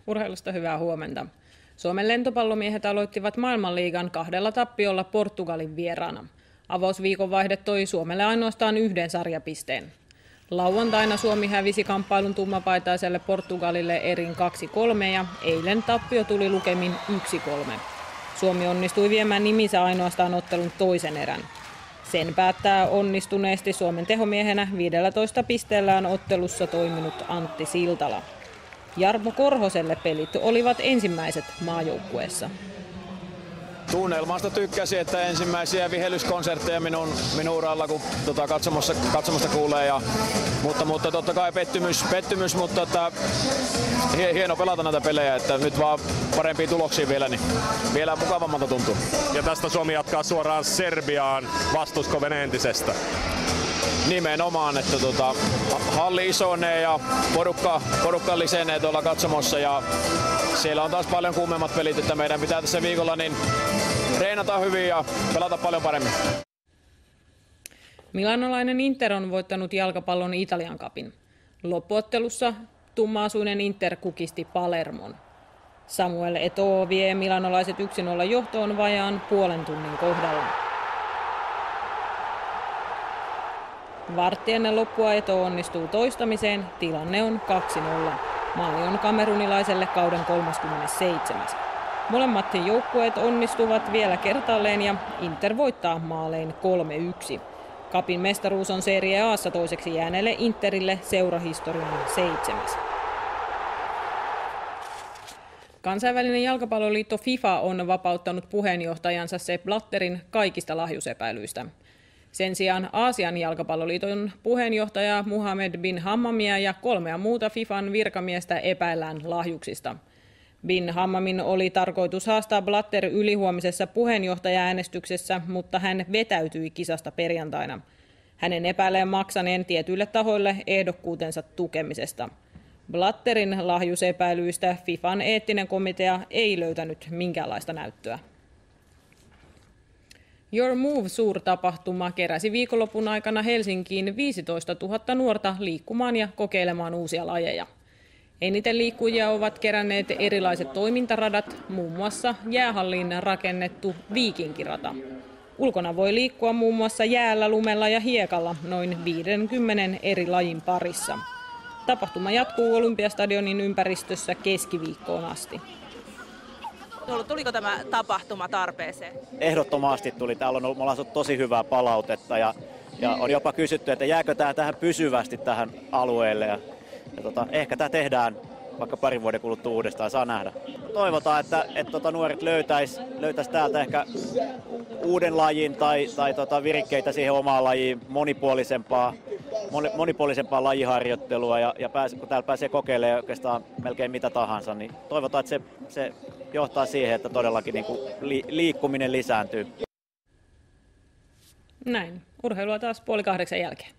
Urheilusta hyvää huomenta. Suomen lentopallomiehet aloittivat maailmanliigan 2 tappiolla Portugalin vieraana. Avausviikonvaihde toi Suomelle ainoastaan 1 sarjapisteen. Lauantaina Suomi hävisi kamppailun tummapaitaiselle Portugalille erin 2-3 ja eilen tappio tuli lukemin 1-3. Suomi onnistui viemään niminsä ainoastaan ottelun toisen erän. Sen päättää onnistuneesti Suomen tehomiehenä 15 pisteellään ottelussa toiminut Antti Siltala. Jarmo Korhoselle pelit olivat ensimmäiset maajoukkueessa. Tunnelmasta tykkäsin, että ensimmäisiä vihellyskonsertteja minun uralla, kun katsomosta kuulee. Mutta totta kai pettymys mutta hieno pelata näitä pelejä, että nyt vaan parempia tuloksia vielä, niin vielä mukavammalta tuntuu. Ja tästä Suomi jatkaa suoraan Serbiaan, vastusko entisestä? Nimenomaan, että halli isonee ja porukka lisenee tuolla katsomossa ja siellä on taas paljon kuumemmat pelit, että meidän pitää tässä viikolla niin treenata hyvin ja pelata paljon paremmin. Milanolainen Inter on voittanut jalkapallon Italian cupin. Loppuottelussa tumma-asuinen Inter kukisti Palermon. Samuel Eto'o vie milanolaiset 1-0 johtoon vajaan puolen tunnin kohdalla. Vartti ennen loppua Eto'o onnistuu toistamiseen, tilanne on 2-0. Maali on kamerunilaiselle kauden 37. Molemmat joukkueet onnistuvat vielä kertaalleen ja Inter voittaa maalein 3-1. Cupin mestaruus on Serie A:ssa toiseksi jääneelle Interille seurahistorian 7. Kansainvälinen jalkapalloliitto FIFA on vapauttanut puheenjohtajansa Sepp Blatterin kaikista lahjusepäilyistä. Sen sijaan Aasian jalkapalloliiton puheenjohtaja Mohammed bin Hammamia ja 3 muuta FIFAn virkamiestä epäillään lahjuksista. Bin Hammamin oli tarkoitus haastaa Blatter ylihuomisessa puheenjohtajaäänestyksessä, mutta hän vetäytyi kisasta perjantaina. Hänen epäilee maksaneen tietyille tahoille ehdokkuutensa tukemisesta. Blatterin lahjusepäilyistä FIFAn eettinen komitea ei löytänyt minkäänlaista näyttöä. Your Move-suurtapahtuma keräsi viikonlopun aikana Helsinkiin 15 000 nuorta liikkumaan ja kokeilemaan uusia lajeja. Eniten liikkujia ovat keränneet erilaiset toimintaradat, muun muassa jäähalliin rakennettu Viikinkirata. Ulkona voi liikkua muun muassa jäällä, lumella ja hiekalla noin 50 eri lajin parissa. Tapahtuma jatkuu Olympiastadionin ympäristössä keskiviikkoon asti. Tuliko tämä tapahtuma tarpeeseen? Ehdottomasti tuli. Täällä on ollut tosi hyvää palautetta ja on jopa kysytty, että jääkö tämä tähän pysyvästi tähän alueelle. Ja ehkä tämä tehdään vaikka parin vuoden kuluttua uudestaan, saa nähdä. Toivotaan, että nuoret löytäisi täältä ehkä uuden lajin tai virikkeitä siihen omaan lajiin, monipuolisempaa lajiharjoittelua ja kun täällä pääsee kokeilemaan oikeastaan melkein mitä tahansa, niin toivotaan, että se johtaa siihen, että todellakin niin kuin liikkuminen lisääntyy. Näin. Urheilua taas 7:30 jälkeen.